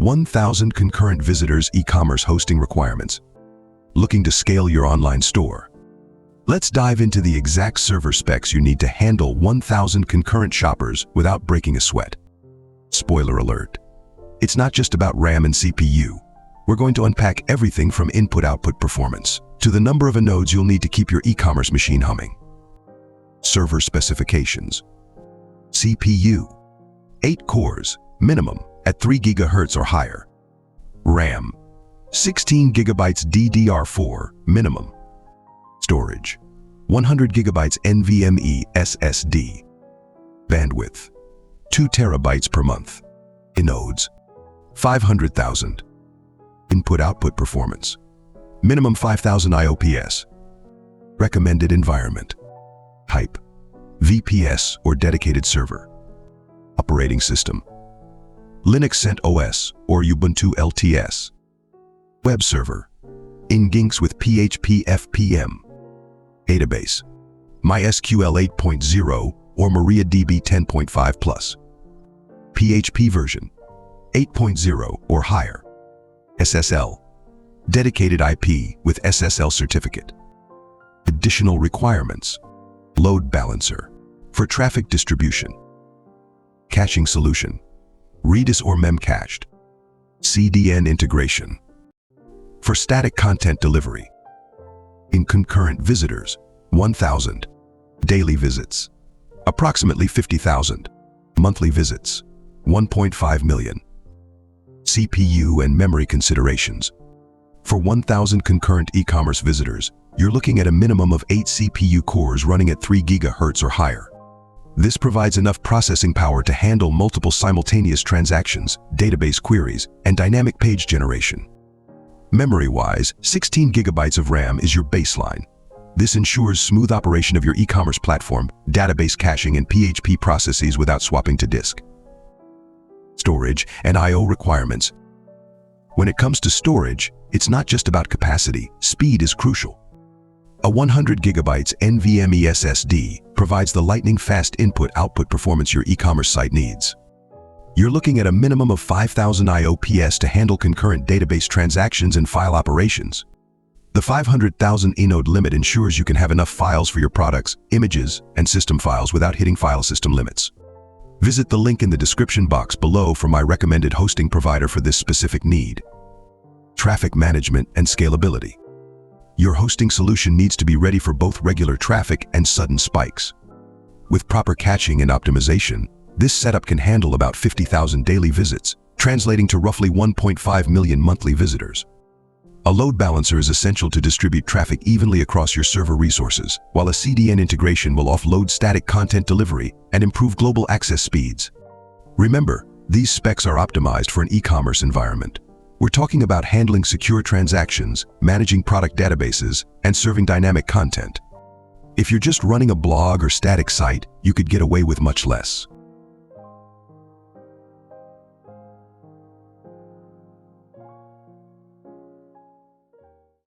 1,000 concurrent visitors e-commerce hosting requirements. Looking to scale your online store? Let's dive into the exact server specs you need to handle 1,000 concurrent shoppers without breaking a sweat. Spoiler alert. It's not just about RAM and CPU. We're going to unpack everything from input-output performance to the number of inodes you'll need to keep your e-commerce machine humming. Server specifications. CPU. 8 cores, minimum, at 3 GHz or higher. RAM. 16 GB DDR4, minimum. Storage. 100 GB NVMe SSD. Bandwidth. 2 TB per month. Inodes. 500,000. Input-output performance. Minimum 5,000 IOPS. Recommended environment. Type. VPS or dedicated server. Operating system. Linux CentOS or Ubuntu LTS. Web server. Nginx with PHP-FPM. Database. MySQL 8.0 or MariaDB 10.5+. PHP version. 8.0 or higher. SSL. Dedicated IP with SSL certificate. Additional requirements. Load balancer. For traffic distribution. Caching solution. Redis or Memcached. CDN integration. For static content delivery. In concurrent visitors, 1,000. Daily visits. Approximately 50,000. Monthly visits. 1.5 million. CPU and memory considerations. For 1,000 concurrent e-commerce visitors, you're looking at a minimum of 8 CPU cores running at 3 GHz or higher. This provides enough processing power to handle multiple simultaneous transactions, database queries, and dynamic page generation. Memory-wise, 16 GB of RAM is your baseline. This ensures smooth operation of your e-commerce platform, database caching, and PHP processes without swapping to disk. Storage and I/O requirements. When it comes to storage, it's not just about capacity, speed is crucial. A 100 GB NVMe SSD provides the lightning-fast input-output performance your e-commerce site needs. You're looking at a minimum of 5,000 IOPS to handle concurrent database transactions and file operations. The 500,000 inode limit ensures you can have enough files for your products, images, and system files without hitting file system limits. Visit the link in the description box below for my recommended hosting provider for this specific need. Traffic management and scalability. Your hosting solution needs to be ready for both regular traffic and sudden spikes. With proper caching and optimization, this setup can handle about 50,000 daily visits, translating to roughly 1.5 million monthly visitors. A load balancer is essential to distribute traffic evenly across your server resources, while a CDN integration will offload static content delivery and improve global access speeds. Remember, these specs are optimized for an e-commerce environment. We're talking about handling secure transactions, managing product databases, and serving dynamic content. If you're just running a blog or static site, you could get away with much less.